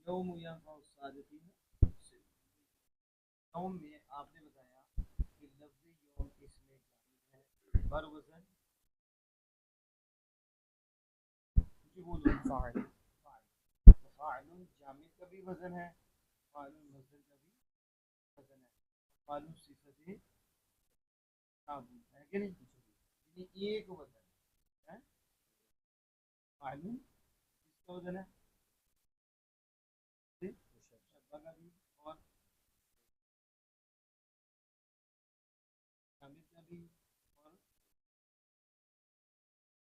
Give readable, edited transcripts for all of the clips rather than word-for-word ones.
यौम यंफउ सादिकीन यौम में आपने बताया कि लफ्ज़ यौम इसमें जामिद है बर वज़न जी बोलो फ़ाइल फ़ाइल जामिद का भी वज़न है फ़ाइल मज़दर का भी वज़न है फ़ाइल सिफ़त है कि नहीं ये एक वज़न है फ़ाइल इसका वज़न है मुशब्बह का भी और जामिद का भी और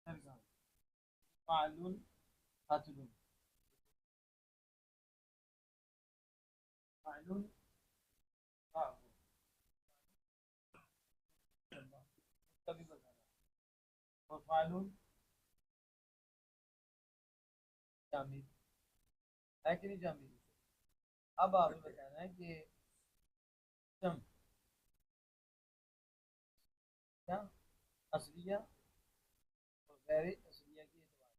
सरगा फ़ाइल क़त्ल फ़ाइल कभी बताना और फ़ाइल जामिद है कि नहीं जामिद। अब आपने बताना है कि सम क्या असलिया और गैर असलिया के एतबार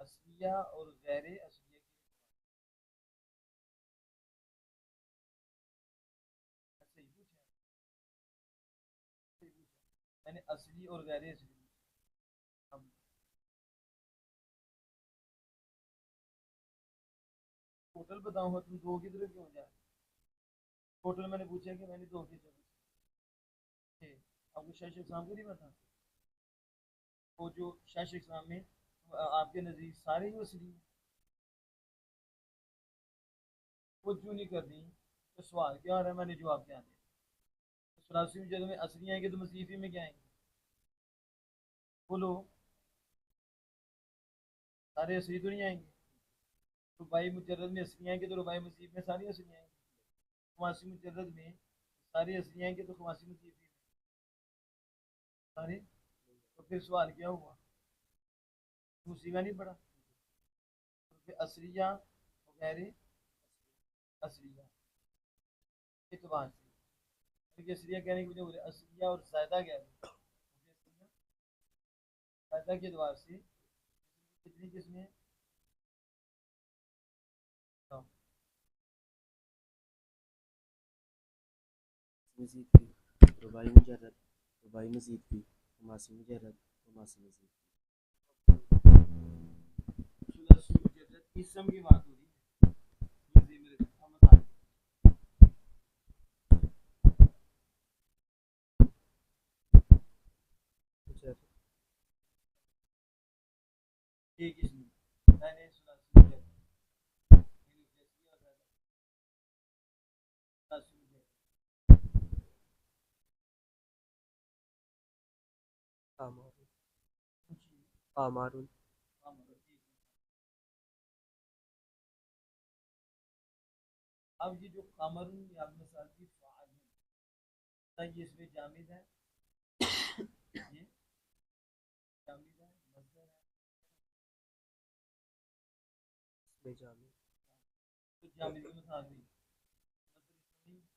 असलिया और गैर असलिया के सही पूछा सही पूछा मैंने असली और गैर असली अब टोटल बताऊंगा तुम दो की तरफ क्यों जाए। टोटल मैंने पूछा कि मैंने दो की तरफ आपको शेष एग्जाम को नहीं पता वो जो शेष एग्जाम में आपके नज़दीक सारे ही असली हैं वो क्यों नहीं कर दी तो सवाल क्या आ रहा है मैंने जवाब क्या दिया तो सरासी में जब में असली आएंगे तो मसीफी में क्या आएंगे बोलो सारे असली तो नहीं आएंगे रुबाई मुजर्रद में असली आएंगे तो रुबाई मसीफ में सारी असली आएंगे खमासी मुजर्रद में सारी असली आएंगे तो खमासी मसीफ में सारे तो फिर सवाल क्या हुआ मुसीबा नहीं पड़ा तो फिर असलिया और गैर असलिया एतबार से क्योंकि असलिया कहने की वजह बोले असलिया और ज़्यादा कह रहे ज़्यादा के एतबार से कितनी किस्में हैं मज़ीद की रुबाई मुजर्रद रुबाई मज़ीद की खमासी मुजर्रद खमासी मज़ीद सुलसी मुजर्रद इसम की बात हो रही है मज़ीद मेरे हम बता एक इसमें मैंने सुलसी मुजर्रद मैंने जैसी और ज़्यादा सुलसी मुजर्रद आमारुन पूछिए आमारुन हाँ मतलब ठीक है। अब ये जो कमरुन या मिसाल की फ़ाइल है ये इसमें जामिद है ये जामिद है मज़दर है में जामिद तो जामिद की मिसाल हुई मज़दर इसमें नहीं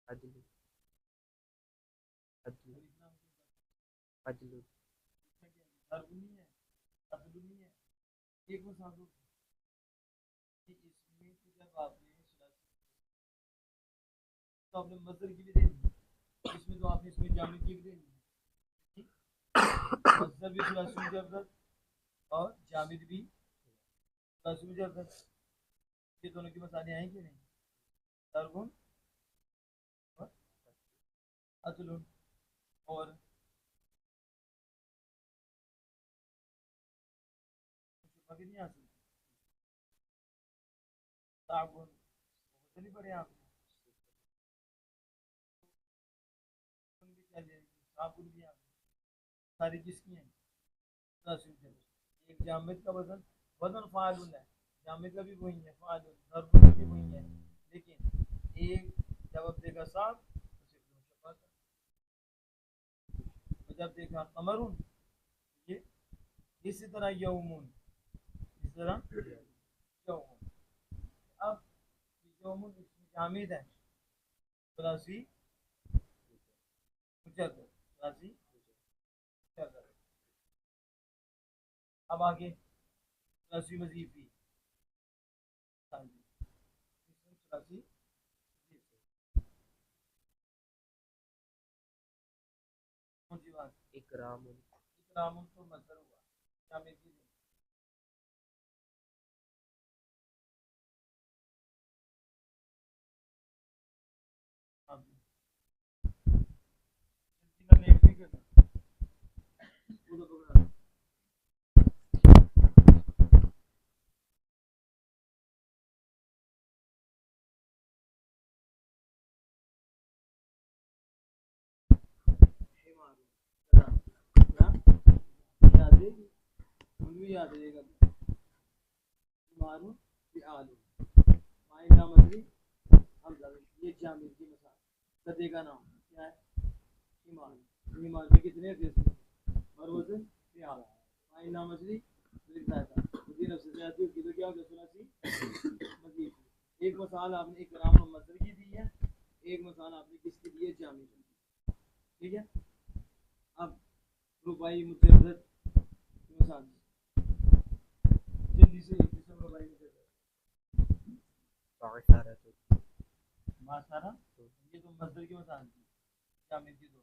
अदलु अदलु और इतना मुझे अदलु इसमें क्या है दर्ब नहीं है अदलु नहीं है एक मिसाल दो कि इसमें तो जब आपने सुलसी तो आपने मज़दर की भी दे दी इसमें तो आपने इसमें जामिद की भी दे दी ठीक मज़दर भी सुलसी मुजर्रद और जामिद भी सुलसी मुजर्रद ये दोनों की मिसालें हैं कि नहीं दर्बुन और अदलुन और अभी नहीं आ सकती ताउन तो नहीं पढ़े आपने उन भी चल जाएगी ताउन भी आपने सारी किसकी हैं दस एक जामिद का वजन वजन फालुन है जामिद का भी वही है फालुन दर्ब का भी वही है लेकिन एक जब अब देखा साहब तो सिर्फ दो शफा था जब देखा कमरुन ये इसी तरह यौमुन इस तरह यौमुन मालूम इसमें जामिद है सुलासी मुजर्रद, सुलासी मुजर्रद। अब आगे सुलासी वजीफी, हाँ जी, इसमें सुलासी वजीफी। कौन सी बात? इकरामुन। इकरामुन तो मसदर हुआ, जामिद की नहीं। हाँ जी, इसका नेक नहीं करना, वो तो पकड़ा। याद रहेगा मारू आलू माइना मछली हम ये जामिल की मिसाल गधे का नाम क्या है? ईमान। ईमान के कितने थे और वजन प्याल। माइना मछली उसी नफ्स से आती है तो क्या होगा सुलासी मजीद। एक मिसाल आपने इकराम और मसदर की दी है, एक मिसाल आपने किसकी दी है? जामिल। ठीक है, अब रुबाई मुजर्रद की मिसाल जल्दी से किस्म रुबाई मुजर्रद मासारा, ये तो मसदर की मिसाल थी, जामिल की दो।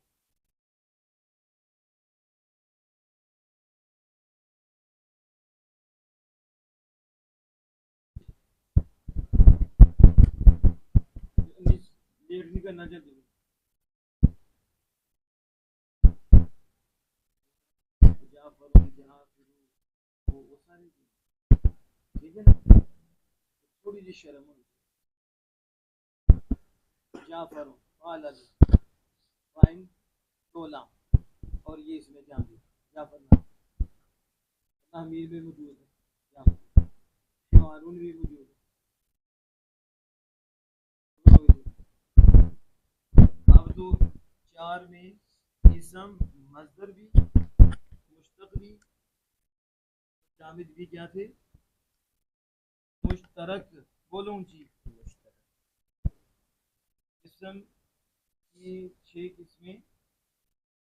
लेट नहीं करना जल्दी, वो सारी ठीक है ना, थोड़ी सी शर्म होनी जाफर फाइन तोला और ये इसमें जामिल जाफर अमीर में मौजूद है, जाफर हारून भी मौजूद है। अब तो चार में इसम मजदर भी मुश्तक भी जामिद भी क्या थे? मुश्तरक। बोलो ऊंची। इसम की 6 किस्में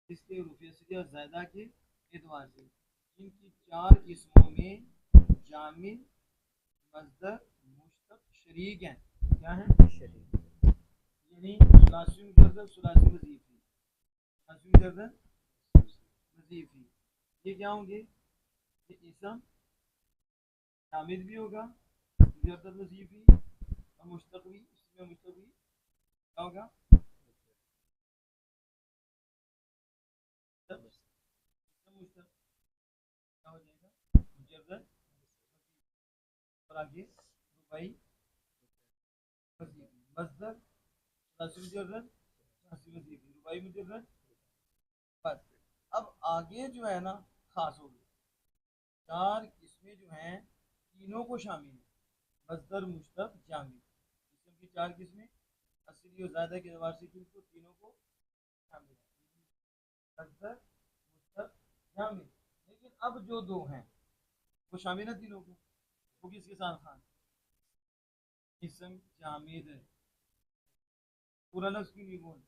इसके रुफिया और ज़्यादा के एतबार से, इनकी 4 किस्मों में जामिल मजदर मुश्तक शरीक हैं। क्या है? शरीक। यानी सुलासी मुजर्रद सुलासी वजीफी, सुलासी मुजर्रद वजीफी, ये क्या होंगे? ये इसम जामिद भी होगा, मुजर्रद वजीफी और मुश्तक भी, इसमें मुश्तक भी क्या होगा? मुश्तक क्या हो जाएगा? मुजर्रद और आगे रुबाई वजीफी, मजदर सुलासी मुजर्रद सुलासी वजीफी, रुबाई मुजर्रद। बस अब आगे जो है ना खास हो गई, 4 किस्में जो हैं तीनों को शामिल है, मजदर मुश्तक जामिल। इसम की 4 किस्में असली और ज़्यादा के एतबार से किनको? तीनों को शामिल है, मजदर मुश्तक जामिल। लेकिन अब जो दो हैं वो शामिल है तीनों को, वो किसके साथ? खान इसम जामिद है, पूरा लफ्ज क्यों नहीं बोल,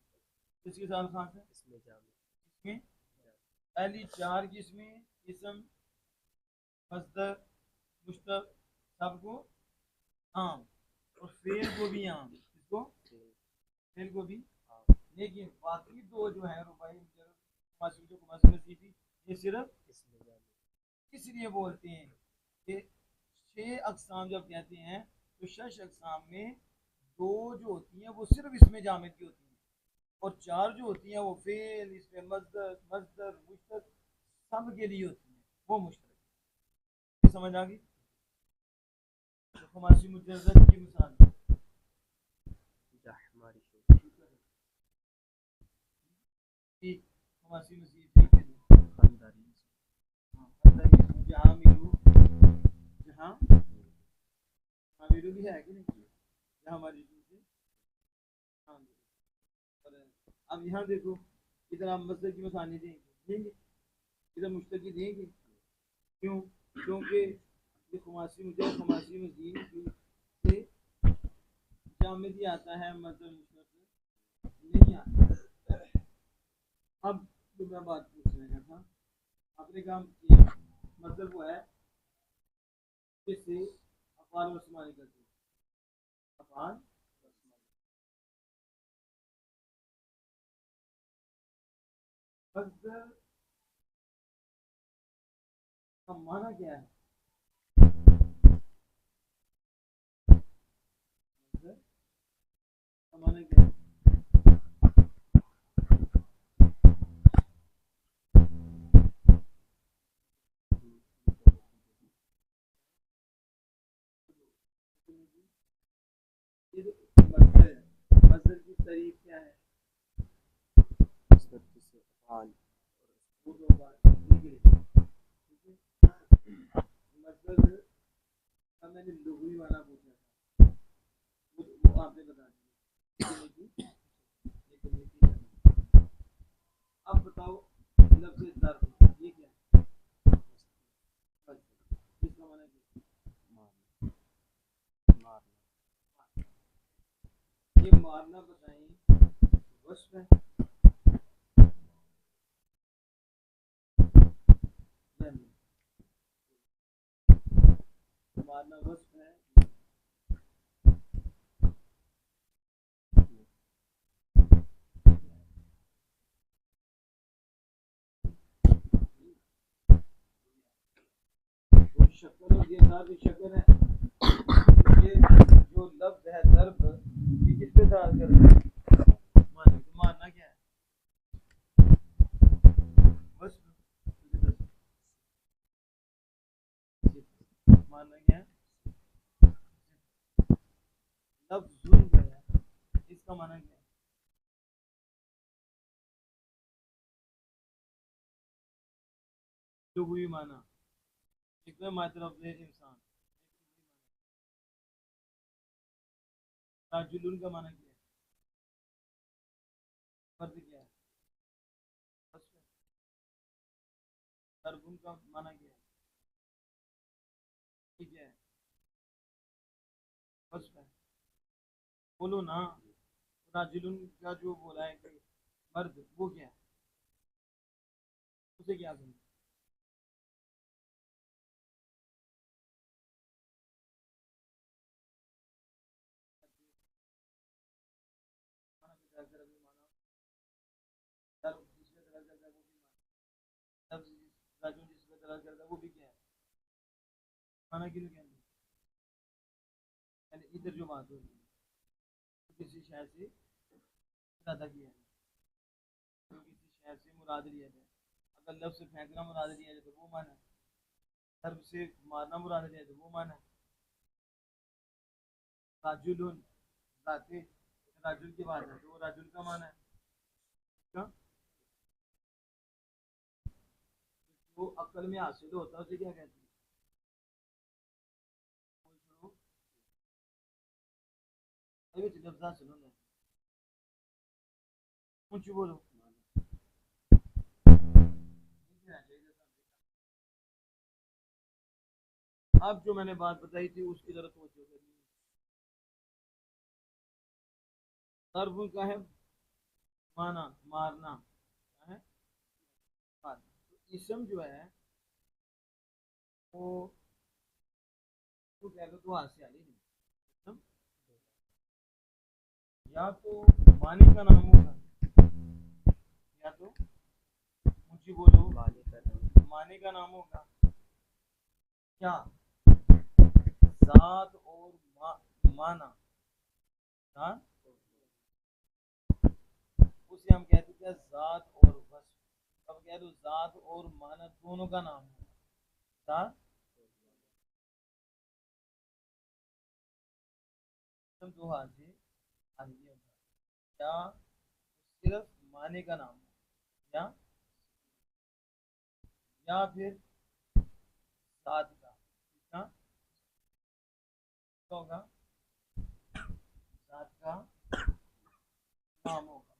किसके साथ खास है? इसमें जामिल, इसमें पहली 4 किस्में इसम मजदर मुश्तक सबको आम और फेल को भी आम, इसको फेल को भी आम। लेकिन बाकी दो जो है रुबाई ये सिर्फ इसलिए बोलते हैं कि 6 अक़साम जब कहते हैं तो 6 अक़साम में 2 जो होती हैं वो सिर्फ इसमें जामिद की होती हैं और 4 जो होती हैं वो फेल इसमें मजदर मजदर मुश्तक सब के लिए होती हैं, वो मुश्तरक। समझ आ गई? तो खमासी मुजर्रद की मिसाल खमासी मसीह खानदारी, जहाँ मिलू जहाँ मिलू भी है कि नहीं, जहाँ हमारी से। हाँ, अब यहाँ देखो इधर आप मस्जिद की मिसाल नहीं देंगे, इधर मुश्तकी देंगे। क्यों? क्योंकि ये खमासी मुजर्रद खमासी मजीद से जामिदी आता है, मजदर मुशतरक नहीं आता। अब जो मैं बात पूछ रहा था, आपने काम किया, मतलब वो है जिससे अफाल और समानी करते हैं, अफाल और समानी। मजदर का माना क्या है? मजदर का माना क्या है? ये जो मजदर है, मजदर की तारीफ क्या है? मसदर जिससे अफ़आल वो दो बात निकली, ठीक है। मजदर का मैंने लुग़वी माना पूछा था, वो आपने बता दिया, लेकिन अब बताओ लफ्ज़ दर्द ये क्या है? इसका माना क्या मारना मारना है? ये मारना बताएं वस्फ है या नहीं? मारना वस्फ है। शक्कर और ये दाल की शक्कर है। ये जो लफ्ज है दर्ब, ये किस पे दाल कर रहा है? मारना, तो मारना क्या है? वस्फ। मारना क्या है? लफ्ज जुल्म जो है, इसका माना क्या है? लुग़वी माना, एक में मतलब इंसान। राजुलुन का माना क्या है? फर्ज क्या है? तरबुन का माना क्या है? ठीक है, फर्ज है। बोलो ना, राजुलुन का जो बोला है कि मर्द, वो क्या है? उसे क्या समझ? माना के तरह तरह भी माना, तरब जिसमें तरह करता है वो भी माना, लफ्ज राजुल जिसमें तरह करता है वो भी क्या है? माना क्यों क्या है? यानी इधर जो बात हो रही है, किसी शहर से इरादा किया है, तो किसी शहर से मुराद लिया जाए। अगर लफ्ज से फेंकना मुराद लिया जाए तो वो माना है, तरब से मारना मुराद लिया जाए तो वो माना है। राजुल जाते राजुल की बात है तो वो राजुल का माना है। क्या? वो अक्ल में हासिल होता है उसे क्या कहते हैं? अरे लफ्जा सुनो ना, ऊंची बोलो। अब जो मैंने बात बताई थी उसकी जरूरत तवज्जो करनी है। सर्व का है माना, मारना, क्या है? मारना। तो इसम जो है वो तो कह लो तो हाथ से आ नहीं, इसम या तो माने का नाम होगा, या तो ऊंची बोलो, माने का नाम माने का नाम होगा। क्या? जात और माना, हाँ, उसे हम कहते हैं जात और वस्फ। अब कह दो जात और माना दोनों का नाम है जात, तुम दो हाथ से आगे होगा, या सिर्फ माने का नाम हो, या फिर जात का, किसका होगा? जात का नाम होगा।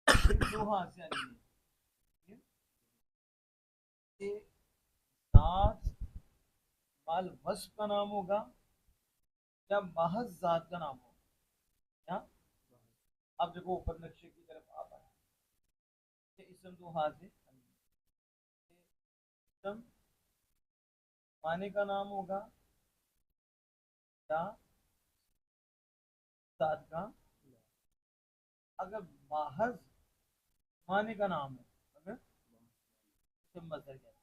फिर दो हाथ से आगे ये जात माल वस्फ का नाम होगा या महज जात का नाम होगा? यहाँ अब देखो ऊपर नक्शे की तरफ आप आए, ये इसम दो हाथ से इसम माने का नाम होगा या जात का। अगर महज माने का नाम है, अगर इसम मजदर कहते हैं,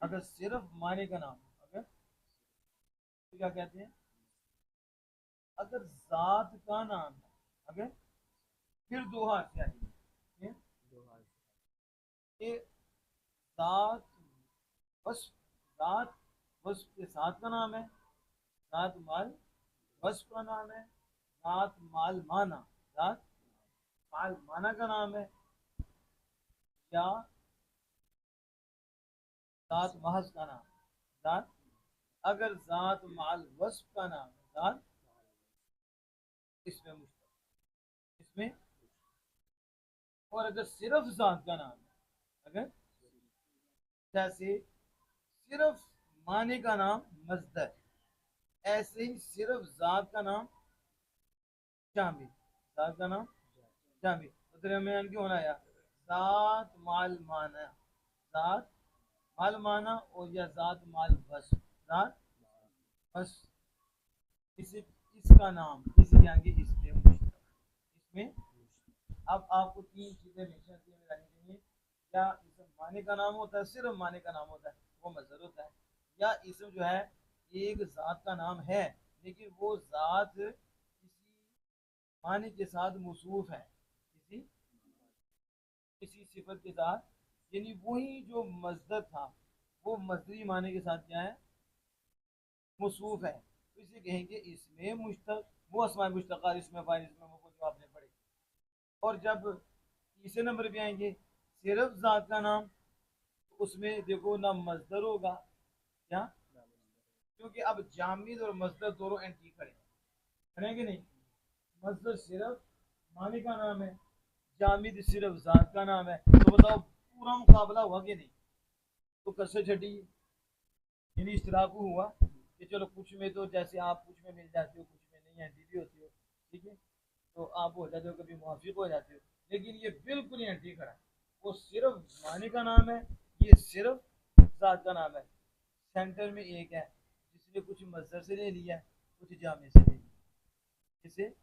अगर सिर्फ माने का नाम है, अगर तो क्या कहते हैं, अगर जात का नाम है, अगर फिर दो हाथ से आएगी, ये जात वस्फ, जात वस्फ के साथ का नाम है, जात माल वस्फ का नाम है, जात माल माना, जात माल माना का नाम है, या जात महज का नाम, जात अगर जात माल वस्फ का नाम है, जात इसमें मुश्तक, इसमें। और अगर सिर्फ जात का नाम है, अगर जैसे सिर्फ माने का नाम मजदर, ऐसे ही सिर्फ जात का नाम जामिद, जात का नाम जामिद। तो दरमियान क्यों होना यार, जात माल माना, जात माल माना और या जात माल बस, जात बस, इसे इसका नाम इसी आगे इसमें मुश्तक, इसमें। अब आपको तीन चीजें हमेशा से मिलानी चाहिए, या इसम माने का नाम होता है, सिर्फ माने का नाम होता है, वो मजदर होता है, या इसम जो है एक जात का नाम है लेकिन वो जात किसी माने के साथ मौसूफ है, किसी किसी सिफत के साथ, यानी वही जो मजदर था वो मजदरी माने के साथ क्या है, मौसूफ है, तो इसे कहेंगे इसमें मुश्तक। वो अस्माए मुश्तक़ात, इसमें फाइल, इसमें मफ़ूल जो आपने पढ़े। और जब तीसरे नंबर पे आएंगे सिर्फ जात का नाम, तो उसमें देखो ना मजदर होगा, क्या, क्योंकि अब जामिद और मजदर दोनों एंटी खड़े हैं कि नहीं। मजदर सिर्फ माने का नाम है, जामिद सिर्फ जात का नाम है, तो बताओ पूरा मुकाबला हुआ कि नहीं। तो कसर छठी यानी इश्तराकू हुआ कि चलो कुछ में तो जैसे आप कुछ में मिल जाते हो, कुछ में नहीं एंटी भी होती हो, ठीक है, तो आप हो जाते हो, कभी मुआफिक हो जाते हो, लेकिन ये बिल्कुल ही एंटी खड़ा है। वो सिर्फ माने का नाम है, ये सिर्फ जात का नाम है। सेंटर में एक है जिसने कुछ मजदर से ले लिया, कुछ जामे से ले लिया, इसे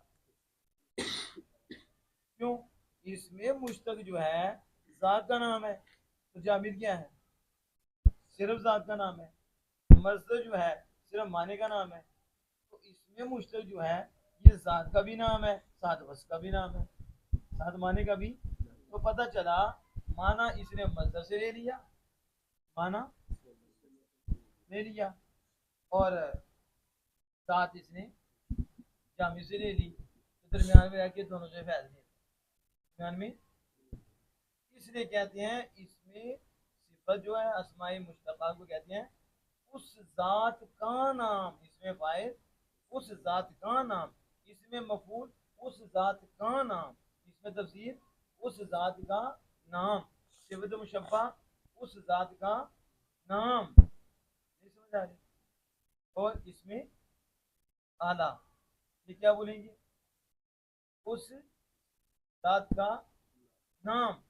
क्यों, इसमें मुश्तक जो है जात का नाम है, तो जामिद क्या है, सिर्फ जात का नाम है। मजदर जो है सिर्फ माने का नाम है, तो इसमें मुश्तक जो है ये जात का भी नाम है, साथ वस का भी नाम है, साथ माने का भी। तो पता चला माना इसने मजदर से ले लिया, माना ले लिया, और साथ इसने जामी से ले ली, तो दरमियान में आके दोनों से फैल दिए, दरमियान में। इसलिए कहते हैं इसमें सिफत जो है अस्माए मुश्तक़ा को कहते हैं उस जात का नाम, इसमें फाइल उस जात का नाम, इसमें मफूल उस जात का नाम, इसमें तफसीर उस जात का नाम, सिफत मुशब्बा उस जात का नाम, नहीं समझ आ रही। और इसमें आला, ये क्या बोलेंगे, उस जात का नाम।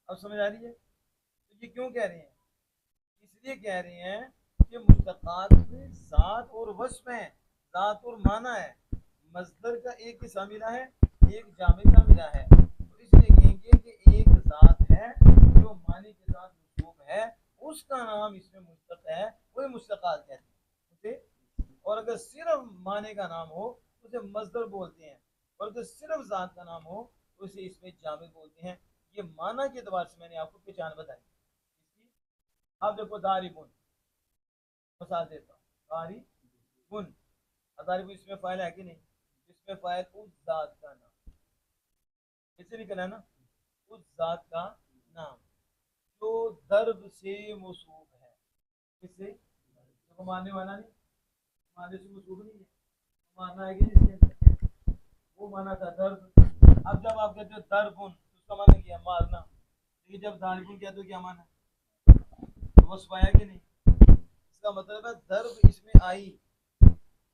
अब समझ आ रही है। तो ये क्यों कह रहे हैं, इसलिए कह रहे हैं कि मुश्तक़ात में ज़ात और वस्फ है, ज़ात और माना है, मज़दर का एक हिस्सा मिला है, एक जामिद का मिला है, तो इसलिए कहेंगे कि एक ज़ात है जो माने के साथ मौसूफ है, उसका नाम इसमें मुश्तक़ है, वही मुश्तक़ात कहते हैं उसे। और अगर सिर्फ माने का नाम हो तो उसे मज़दर बोलते हैं, और अगर सिर्फ ज़ात का नाम हो तो उसे इसमें जामिद बोलते हैं। ये माना के एतबार से मैंने आपको पहचान बताई इसकी। अब देखो दारिबुन, मिसाल देता हूँ, दारिबुन, दारिबुन इसमें फाइल है कि नहीं, इसमें फाइल उस जात का नाम, इससे निकला है ना, उस जात का नाम जो दर्ब से मौसूफ है, किससे, देखो मारने वाला नहीं, मारने से मौसूफ नहीं है, मारना है कि जिसके अंदर, वो माना था दर्ब। अब जब आप कहते हो दर्बुन तो उसका माना क्या, मारना, लेकिन जब दारिबुन कहते हो क्या माना, तो वो पाया कि नहीं। इसका मतलब है दर्ब इसमें आई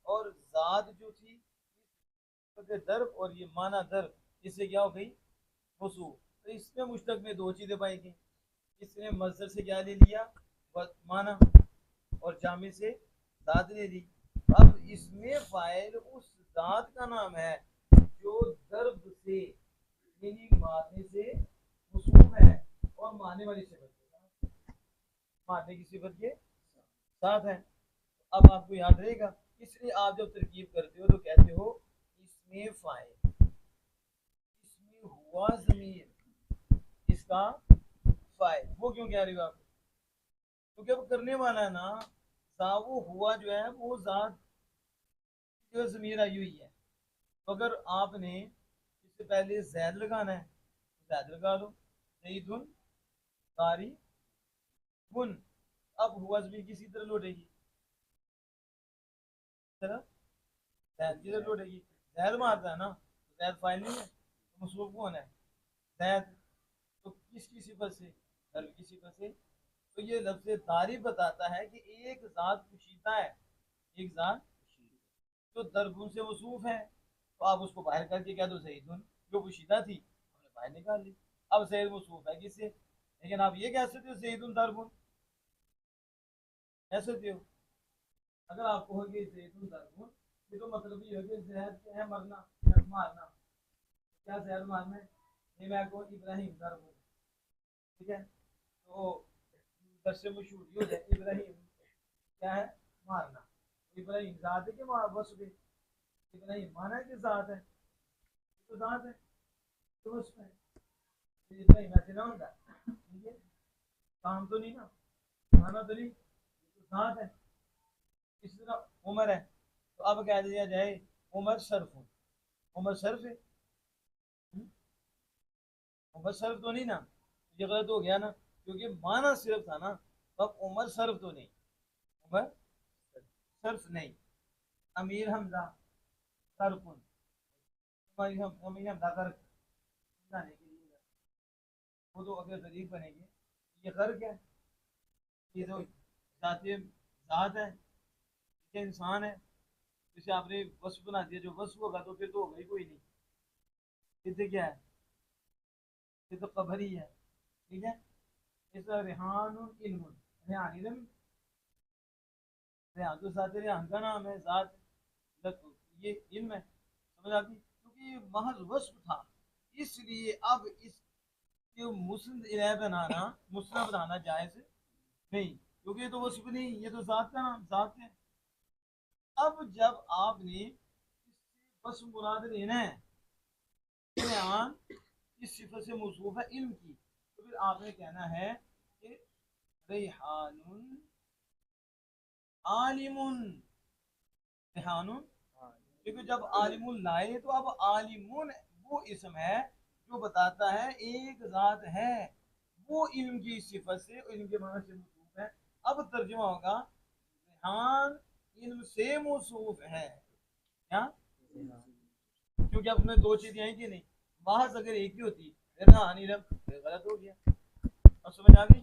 और जात जो थी दर्ब और ये माना दर्ब, इससे क्या हो गई मौसूफ। तो इसमें मुश्तक में दो चीजें पाई गई, इसने मजदर से क्या ले लिया माना, और जामे से दाद ले ली। अब इसमें फाइल उस दाद का नाम है जो दर्ब से यानी मारने से मौसूफ है और मारने वाली सिफत, मारने की सिफत के साथ है। अब आपको याद रहेगा, इसलिए आप जब तरकीब करते हो तो कहते हो इसमें फाइल, इसमें हुआ ज़मीर, इसका फाइल। वो क्यों कह रही हो आप, क्योंकि अब करने वाला है ना, वो हुआ जो है वो जात जो ज़मीर आई हुई है। तो अगर आपने इससे पहले जैद लगाना है तो जैद लगा लो, ज़ैदुन कारिबुन। अब हुआ ज़मीर किसी तरह लौटेगी, तरह जैद की तरह लौटेगी। जैद मारता है ना, तो जैद फाइल नहीं है, तो मसरूफ कौन है जैद। तो किसकी सिफत से, दर्ब की सिफत से। तो ये लफ्ज़ तारीफ बताता है कि एक ज़ात कुशीदा है, एक ज़ात जो दरबुन से मसूफ है। तो आप उसको बाहर करके कह दो ज़ैदुन, जो कुशीदा थी हमने बाहर निकाल ली। अब ज़ैद मसूफ है किससे, लेकिन आप ये कह सकते हो ज़ैदुन दरबुन, कह सकते हो। अगर आप कहोगे ज़ैदुन दरबुन, ये तो मतलब ये हो कि ज़ैद क्या है, मरना, मारना। क्या ज़ैद मारना है, ये मैं कहूँ इब्राहिम दरबुन, ठीक है। तो दर से मशहूर हो जाए इब्राहिम क्या है, मारना। इब्राहिम जात है कि वस्फ है, इब्राहिम माना है कि जात है, तो जात है, तो वस्फ है। इब्राहिम ऐसे ना होता, ठीक है, काम तो नहीं ना, माना तो नहीं, तो जात है। इसी तरह उमर है, तो अब कह दिया जाए उमर शर्फ हूँ, उमर शर्फ है, उमर शर्फ तो नहीं ना, ये गलत हो गया ना, क्योंकि माना सिर्फ था ना। तो अब उमर शर्फ तो नहीं, उमर शर्फ नहीं। अमीर हमजा शर्फुन, अमीर हमजा कर समझाने के लिए, वो तो अगर गरीब बनेंगे, ये गर्क है, ये तो जाती जात है, ये इंसान है। जैसे आपने वस्फ बना दिया, जो वस्फ होगा तो फिर तो होगा ही कोई नहीं, इससे क्या है, ये तो कबर ही है, ठीक है। इस रेहान इल्मुन, रेहान इल्म, रेहान तो साथ रेहान का नाम है, जात ये इल्म है, समझ आती। क्योंकि ये महज वस्फ था, इसलिए अब इस मुस्लिम इलाह बनाना, मुस्लिम बनाना जायज नहीं, क्योंकि ये तो वस्फ नहीं, ये तो जात का नाम, जात है। अब जब आपने इससे वस्फ मुराद लेना है, रेहान इस सिफत से मौसूफ है इल्म की, तो फिर आपने कहना है कि रेहानुन आलिमुन, रेहानुन, क्योंकि जब आलिमुन लाए तो अब आलिमुन वो इसम है जो बताता है एक जात है, वो इल्म की सिफत से, इल्म के माना से मौसूफ है। अब तर्जुमा होगा रेहान इल्म से मौसूफ है, क्या, क्योंकि अब में दो चीजें आई कि नहीं, महज अगर एक ही होती रेहान इल्म, फिर गलत हो गया। अब समझ आ गई।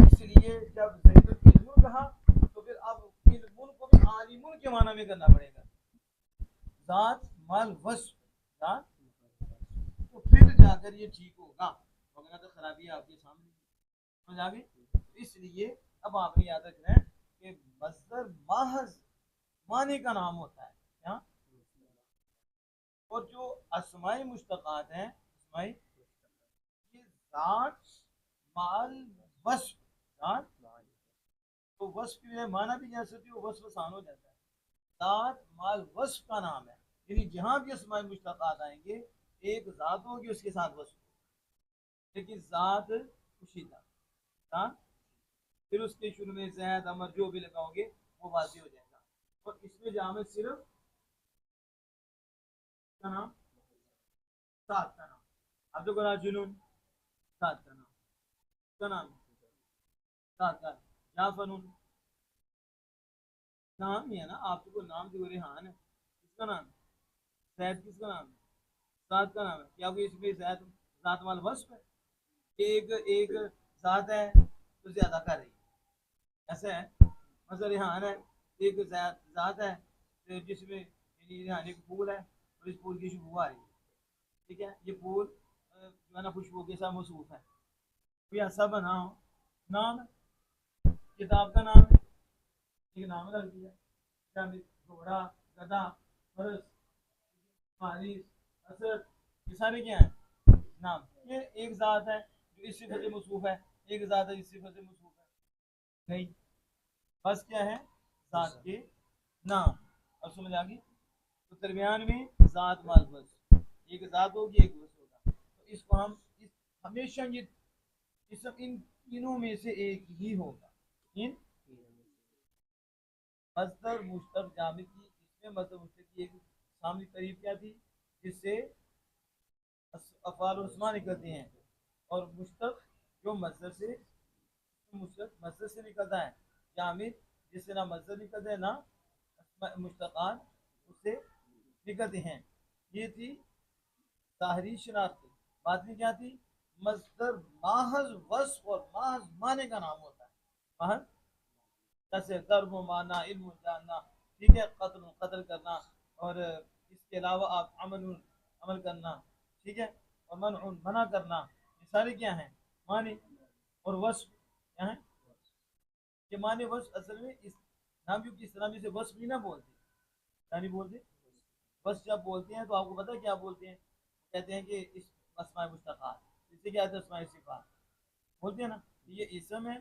इसलिए जब ज़ैदुल इल्मुन कहा, तो फिर अब इल्मुन को भी आलिमुन के माना में करना पड़ेगा, जात माल वस्फ, जात, तो फिर जाकर ये ठीक होगा, वरना तो खराबी आपके सामने। समझ आ गई। इसलिए अब आपने याद रखना है कि मस्दर महज माने का नाम होता है, क्या, और जो अस्माए मुश्तकात हैं, अस्माए, ये जात माल वस्फ, जात, तो वस्फ की बजाय माना भी जा सकती हो, वस्फ आसान हो जाता है। जात माल वस्फ का नाम है, यानी जहां भी अस्माए मुश्तकात आएंगे, एक जात होगी उसके साथ वस्फ, लेकिन जात कुशीदा, जात, फिर उसके शुरू में जैद अमर जो भी लगाओगे वो वाजी हो जाएगा। और इसमें जामे सिर्फ का नाम, सात का नाम, अब जो करा जुनून, सात का नाम, का नाम, सात का जाफनुन, नाम ही है ना, आपको नाम जो रेहान है, किसका नाम है, जैद किसका नाम है, सात का नाम है। क्या इसमें जैद जात वाल वस्फ है, एक एक जात है तो ज्यादा कर रही है, ऐसा है। मतलब रेहान है, एक जात है जिसमें यानी रेहान एक फूल है, और इस फूल की खुशबू आ रही है, ठीक है। ये फूल जो है ना खुशबू के साथ मौसूफ है। कोई ऐसा बना हो, नाम है, किताब का नाम है, एक नाम रख दिया, जामिद, घोड़ा, गधा, फरस, फारिस, असद, ये सारे क्या है? नाम। ये एक ज़ात है जो इस सिफत से मौसूफ है, एक ज़ात है इस सिफत से मौसूफ है। नहीं, बस क्या है? ज़ात के नाम। अब समझ आ गई? तो दरमियान में ज़ात माल वस, एक ज़ात होगी एक वस होगा। तो इसको हम इस हमेशा ये इस सब इन तीनों में से एक ही होगा। इन मस्दर मुश्तक जामिद की, इसमें मस्दर मुश्तक की एक सामने तारीफ क्या थी, जिससे अफ़ाल उस्मा निकलते हैं, और मुश्तक जो मस्दर से मुश्तक मस्दर से निकलता है, जामिद जिससे ना मस्दर निकलते हैं ना मुश्तकान उससे निकलते हैं। ये थी ताहरी शनाख्त। बाद में क्या थी? मस्दर माहज वस्फ और माहज माने का नाम होता है। माहज जैसे दर्ब माना, इल्म जानना, ठीक है, कत्ल कत्ल करना, और इसके अलावा आप अमल करना, ठीक है, और मना करना, ये सारे क्या हैं? माने। और वस्फ क्या है? ये माने वस्फ असल में इस नाम की इस्लामी से वस्फ भी ना बोलते, क्या नहीं बोलते? वस्फ जब बोलते हैं तो आपको पता है क्या बोलते हैं? कहते हैं कि इस अस्माए मुश्तक़ात, इससे क्या आता है? अस्माए सिफ़ात बोलते हैं ना। ये इसम है,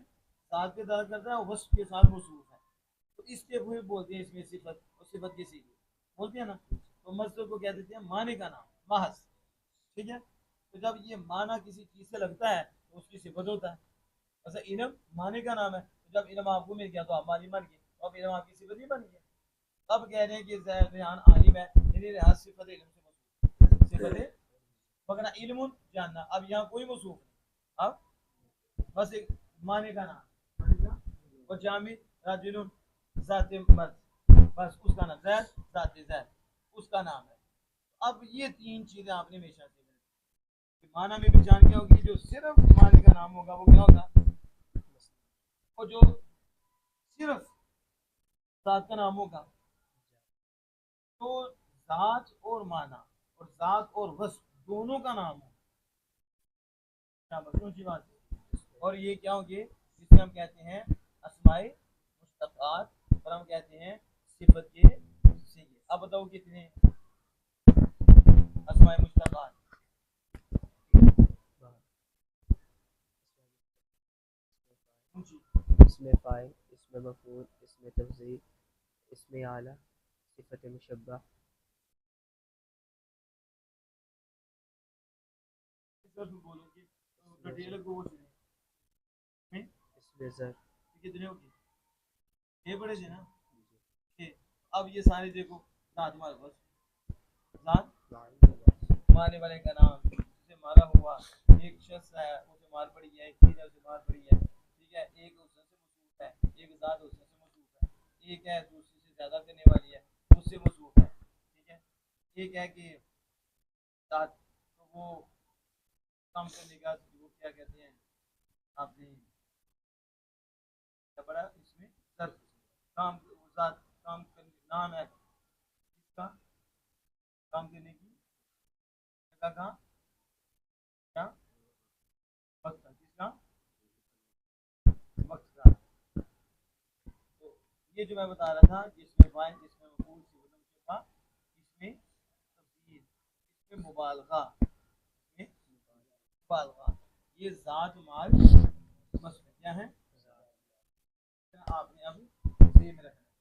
साथ पे दर्ज करता है, और वस्फ के साथ मौसूफ है, तो इसके फिर बोलते हैं इसमें सिफत, और सिफत की सीधी बोलते हैं ना। तो मस्दर को क्या देते हैं? माने का नाम, महज, ठीक है। तो जब ये माना किसी चीज से लगता है तो उसकी सिफत होता है। ऐसा इल्म माने का नाम है, तो जब इल्म आपको मिल गया तो आप मानी बन गए, तो अब इल्म आपकी सिफत ही बन गया। अब कह रहे हैं कि रेहान आलिम है, यानी रेहान सिफत इल्म से मौसूफ, सिफत है वगैरह इल्म जानना। अब यहाँ कोई मौसूफ नहीं, अब बस एक माने का नाम, और जामी राजुल ज़ाते मर्द, बस उसका नाम ज़ैद, ज़ाते ज़ैद उसका नाम है। अब ये तीन चीजें आपने हमेशा से माना में भी जान के होगी, जो सिर्फ माने का नाम होगा वो क्या होगा, और जो सिर्फ ज़ात का नाम होगा, तो ज़ात और माना और ज़ात और वस्फ दोनों का नाम हो, क्या ऊंची बात है। और ये क्या होंगे, जिसे हम कहते हैं अस्माए मुश्तक़ात, और हम कहते हैं सिफत के सीगे। अब बताओ कितने अस्माए मुश्तक़ात? इसमें फ़ाइल, इसमें मफ़ूल, इसमें तफ़ज़ील, इसमें आला, सिफ़त मुशब्बह, बोलोगे तो डिटेल को इसमें इसमें ज़र, कितने होगी? ये बड़े थे ना, ये। अब ये सारे देखो, ज़ात माल वस्फ, ज़ात मारने वाले का नाम, जिसे मारा हुआ, एक शख्स है उसे मार पड़ी है, एक चीज है उसे मार पड़ी है, ठीक है, एक उससे मौसूफ है, एक ज़ात उससे मौसूफ है, एक है दूसरे से ज्यादा करने वाली है उससे मौसूफ है, ठीक है। एक है कि ज़ात, तो वो काम करने का वो क्या कहते हैं आपने क्या पढ़ा इसमें, सर्फ, काम, ज़ात काम करने नाम है इसका, काम करने की जगह का क्या, वक्त का, किसका, वक्त का। तो ये जो मैं बता रहा था, जिसमें फाइल, जिसमें मफूल, सिफत मुशब्बा, इसमें तफसील, इसमें मुबालगा, इसमें मुबालगा, ये ज़ात माल वस्फ क्या है, आपने अब सेम रखना।